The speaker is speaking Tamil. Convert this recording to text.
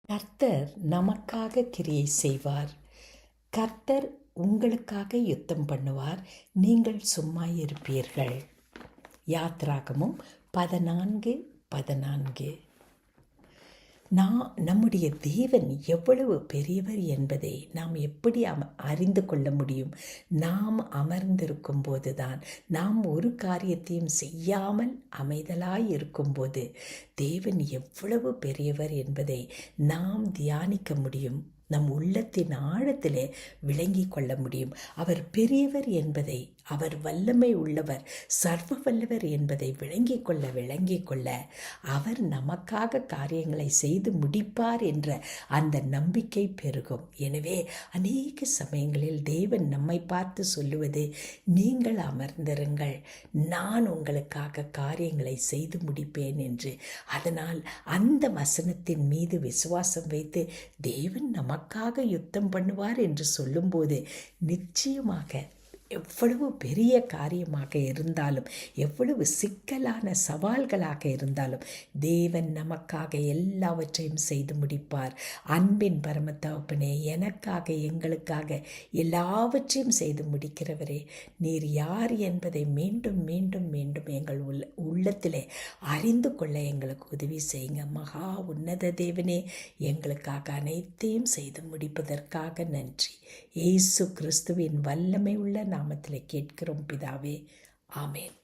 கர்த்தர் நமக்காக கிரியை செய்வார். கர்த்தர் உங்களுக்காக யுத்தம் பண்ணுவார். நீங்கள் சும்மா இருப்பீர்கள். யாத்ராகமம் 14:14. நம்முடைய தேவன் எவ்வளவு பெரியவர் என்பதை நாம் எப்படி அறிந்து கொள்ள முடியும்? நாம் அமர்ந்திருக்கும் போதுதான். நாம் ஒரு காரியத்தையும் செய்யாமல் அமைதலாய் இருக்கும்போது தேவன் எவ்வளவு பெரியவர் என்பதை நாம் தியானிக்க முடியும். நம் உள்ளத்தின் ஆழத்திலே விளங்கி கொள்ள முடியும். அவர் பெரியவர் என்பதை, அவர் வல்லமை உள்ளவர், சர்வ வல்லவர் என்பதை விளங்கி கொள்ள அவர் நமக்காக காரியங்களை செய்து முடிப்பார் என்ற அந்த நம்பிக்கை பெருகும். எனவே அநேக சமயங்களில் தேவன் நம்மை பார்த்து சொல்லுவது, நீங்கள் அமர்ந்திருங்கள், நான் உங்களுக்காக காரியங்களை செய்து முடிப்பேன் என்று. அதனால் அந்த வசனத்தின் மீது விசுவாசம் வைத்து தேவன் நமக்காக யுத்தம் பண்ணுவார் என்று சொல்லும்போது நிச்சயமாக எவ்வளவு பெரிய காரியமாக இருந்தாலும், எவ்வளவு சிக்கலான சவால்களாக இருந்தாலும் தேவன் நமக்காக எல்லாவற்றையும் செய்து முடிப்பார். அன்பின் பரம தகப்பனே, எனக்காக எங்களுக்காக எல்லாவற்றையும் செய்து முடிக்கிறவரே, நீர் யார் என்பதை மீண்டும் மீண்டும் மீண்டும் எங்கள் உள்ளத்திலே அறிந்து கொள்ள எங்களுக்கு உதவி செய்யுங்க. மகா உன்னத தேவனே, எங்களுக்காக அனைத்தையும் செய்து முடிப்பதற்காக நன்றி. இயேசு கிறிஸ்துவின் வல்லமை உள்ள நாமத்தில் கேட்கிறோம் பிதாவே, ஆமேன்.